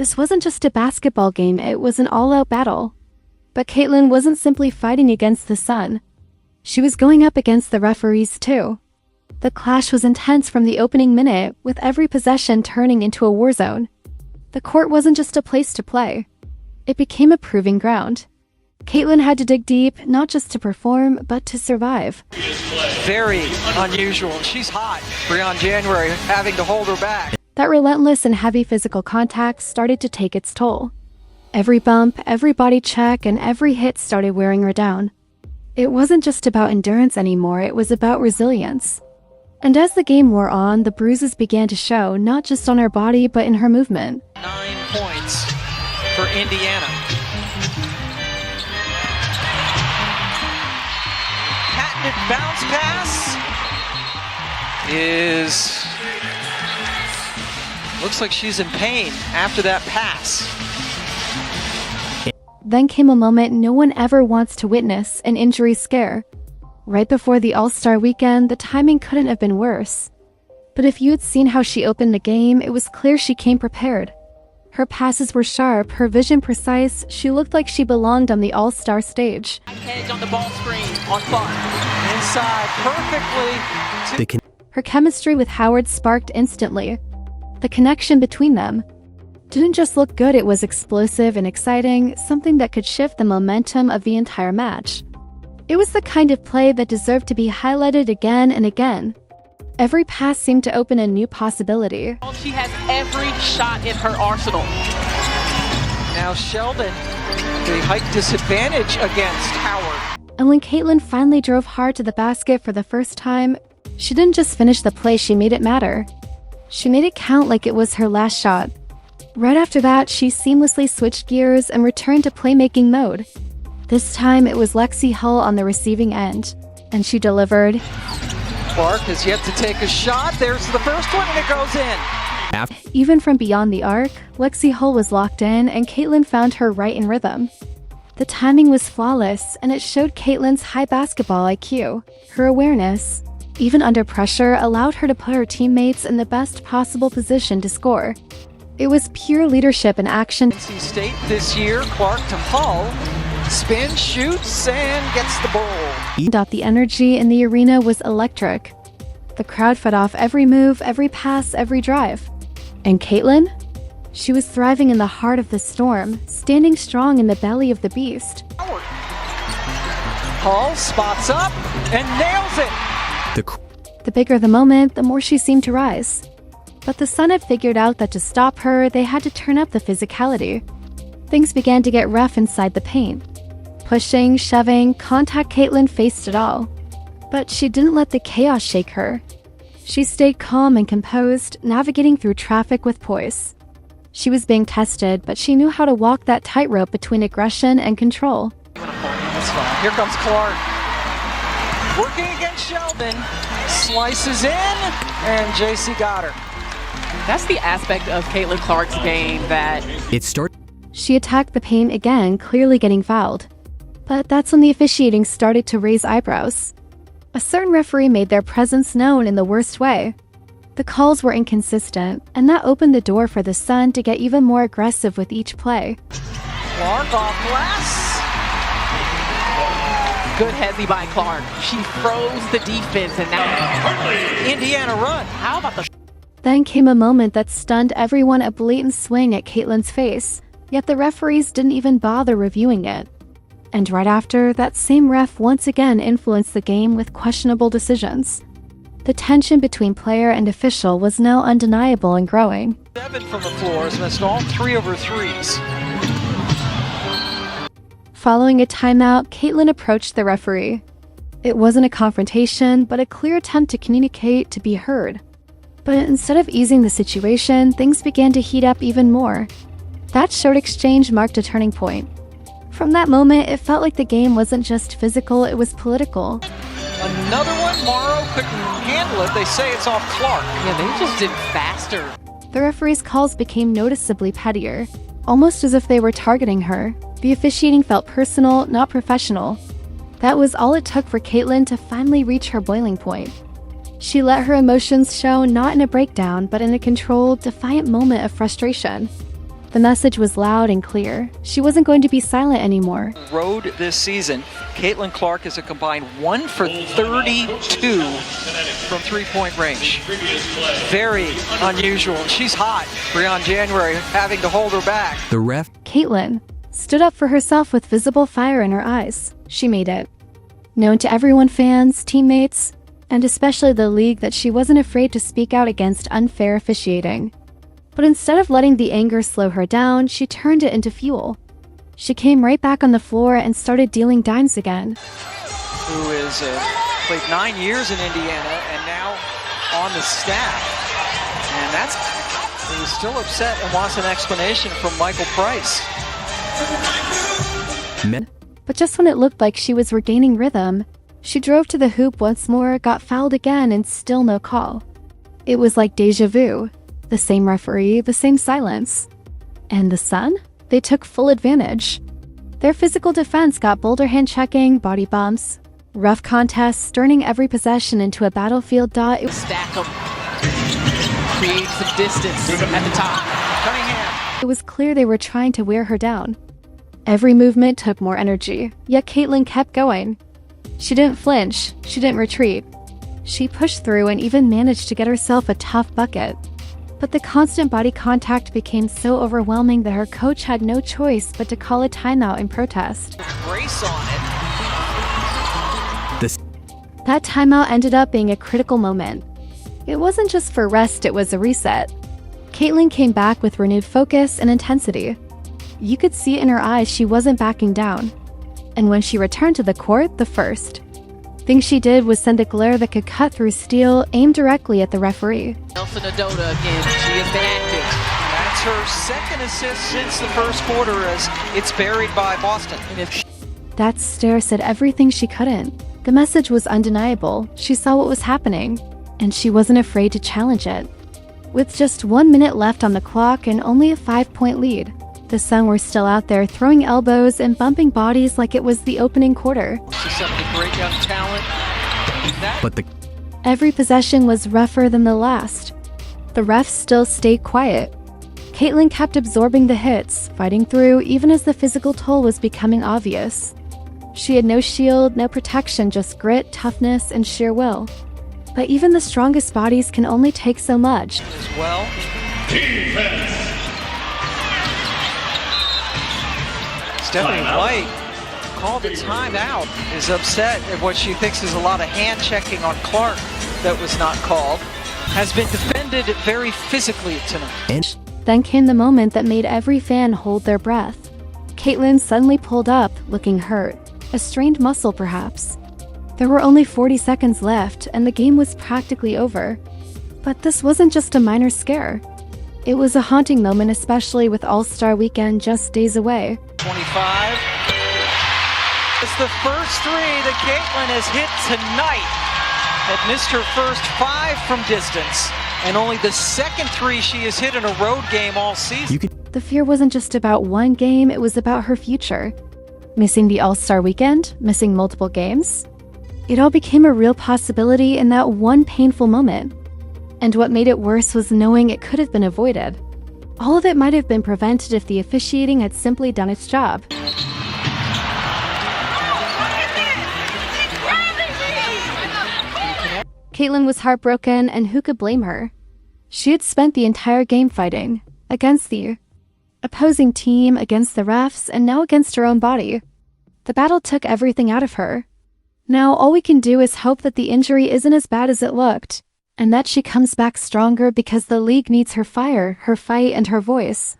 This wasn't just a basketball game, it was an all-out battle. But Caitlin wasn't simply fighting against the Sun. She was going up against the referees too. The clash was intense from the opening minute, with every possession turning into a war zone. The court wasn't just a place to play. It became a proving ground. Caitlin had to dig deep, not just to perform, but to survive. Very unusual. She's hot. Breon January having to hold her back. That relentless and heavy physical contact started to take its toll. Every bump, every body check, and every hit started wearing her down. It wasn't just about endurance anymore, it was about resilience. And as the game wore on, the bruises began to show, not just on her body, but in her movement. 9 points for Indiana. Patented bounce pass looks like she's in pain after that pass. Then came a moment no one ever wants to witness, an injury scare. Right before the All-Star weekend, the timing couldn't have been worse. But if you had seen how she opened the game, it was clear she came prepared. Her passes were sharp, her vision precise, she looked like she belonged on the All-Star stage. Hedge on the ball screen, on Clark. Inside, perfectly. Her chemistry with Howard sparked instantly. The connection between them didn't just look good, it was explosive and exciting, something that could shift the momentum of the entire match. It was the kind of play that deserved to be highlighted again and again. Every pass seemed to open a new possibility. She has every shot in her arsenal. Now Sheldon, the height disadvantage against Howard. And when Caitlin finally drove hard to the basket for the first time, she didn't just finish the play, she made it matter. She made it count like it was her last shot. Right after that, she seamlessly switched gears and returned to playmaking mode. This time, it was Lexi Hull on the receiving end, and she delivered. Clark has yet to take a shot. There's the first one, and it goes in. Even from beyond the arc, Lexi Hull was locked in, and Caitlin found her right in rhythm. The timing was flawless, and it showed Caitlin's high basketball IQ. Her awareness, even under pressure, allowed her to put her teammates in the best possible position to score. It was pure leadership in action. NC State this year, Clark to Hull. Spin, shoots, and gets the ball. The energy in the arena was electric. The crowd fed off every move, every pass, every drive. And Caitlin? She was thriving in the heart of the storm, standing strong in the belly of the beast. Hull spots up and nails it. The bigger the moment, the more she seemed to rise. But the Sun had figured out that to stop her, they had to turn up the physicality. Things began to get rough inside the paint. Pushing, shoving, contact. Caitlin faced it all. But she didn't let the chaos shake her. She stayed calm and composed, navigating through traffic with poise. She was being tested, but she knew how to walk that tightrope between aggression and control. Here comes Clark. Working against Sheldon. Slices in, and JC got her. That's the aspect of Caitlin Clark's game that... She attacked the paint again, clearly getting fouled. But that's when the officiating started to raise eyebrows. A certain referee made their presence known in the worst way. The calls were inconsistent, and that opened the door for the Sun to get even more aggressive with each play. Clark off glass. Good heavy by Clark. She froze the defense, and now Indiana run. How about the... Then came a moment that stunned everyone, a blatant swing at Caitlin's face, yet the referees didn't even bother reviewing it. And right after, that same ref once again influenced the game with questionable decisions. The tension between player and official was now undeniable and growing. 7 from the floor has missed all 3 of her threes. Following a timeout, Caitlin approached the referee. It wasn't a confrontation, but a clear attempt to communicate, to be heard. But instead of easing the situation, things began to heat up even more. That short exchange marked a turning point. From that moment, it felt like the game wasn't just physical, it was political. Another one, Morrow couldn't handle it. They say it's off Clark. Yeah, they just did faster. The referee's calls became noticeably pettier, almost as if they were targeting her. The officiating felt personal, not professional. That was all it took for Caitlin to finally reach her boiling point. She let her emotions show, not in a breakdown, but in a controlled, defiant moment of frustration. The message was loud and clear. She wasn't going to be silent anymore. Road this season, Caitlin Clark is a combined 1 for 32 from three-point range. Very unusual. She's hot. Breon January having to hold her back. The ref. Caitlin stood up for herself with visible fire in her eyes. She made it known to everyone, fans, teammates, and especially the league, that she wasn't afraid to speak out against unfair officiating. But instead of letting the anger slow her down, she turned it into fuel. She came right back on the floor and started dealing dimes again. Who is played 9 years in Indiana and now on the staff. And he was still upset and wants an explanation from Michael Price. But just when it looked like she was regaining rhythm, she drove to the hoop once more, got fouled again, and still no call. It was like deja vu. The same referee, the same silence. And the Sun? They took full advantage. Their physical defense got bolder hand checking, body bumps, rough contests, turning every possession into a battlefield. Stack them. Create some distance at the top. Cunningham. It was clear they were trying to wear her down. Every movement took more energy, yet Caitlin kept going. She didn't flinch, she didn't retreat. She pushed through and even managed to get herself a tough bucket. But the constant body contact became so overwhelming that her coach had no choice but to call a timeout in protest. Brace on it. That timeout ended up being a critical moment. It wasn't just for rest, it was a reset. Caitlin came back with renewed focus and intensity. You could see it in her eyes she wasn't backing down. And when she returned to the court, the first thing she did was send a glare that could cut through steel, aimed directly at the referee. Nelson Adota again. She has been active. That's her second assist since the first quarter as it's buried by Boston. That stare said everything she couldn't. The message was undeniable. She saw what was happening, and she wasn't afraid to challenge it. With just 1 minute left on the clock and only a 5-point lead, the Sun were still out there throwing elbows and bumping bodies like it was the opening quarter. She's some great young talent. But Every possession was rougher than the last. The refs still stayed quiet. Caitlin kept absorbing the hits, fighting through even as the physical toll was becoming obvious. She had no shield, no protection, just grit, toughness, and sheer will. But even the strongest bodies can only take so much. As well. Stephanie White called a timeout, is upset at what she thinks is a lot of hand checking on Clark that was not called. Has been defended very physically tonight. Then came the moment that made every fan hold their breath. Caitlin suddenly pulled up, looking hurt, a strained muscle perhaps. There were only 40 seconds left, and the game was practically over. But this wasn't just a minor scare. It was a haunting moment, especially with All-Star Weekend just days away. 25. It's the first three that Caitlin has hit tonight. Had missed her first 5 from distance, and only the second 3 she has hit in a road game all season. The fear wasn't just about one game, it was about her future. Missing the All-Star Weekend, missing multiple games. It all became a real possibility in that one painful moment. And what made it worse was knowing it could have been avoided. All of it might have been prevented if the officiating had simply done its job. Caitlin was heartbroken, and who could blame her? She had spent the entire game fighting, against the opposing team, against the refs, and now against her own body. The battle took everything out of her. Now all we can do is hope that the injury isn't as bad as it looked, and that she comes back stronger, because the league needs her fire, her fight, and her voice.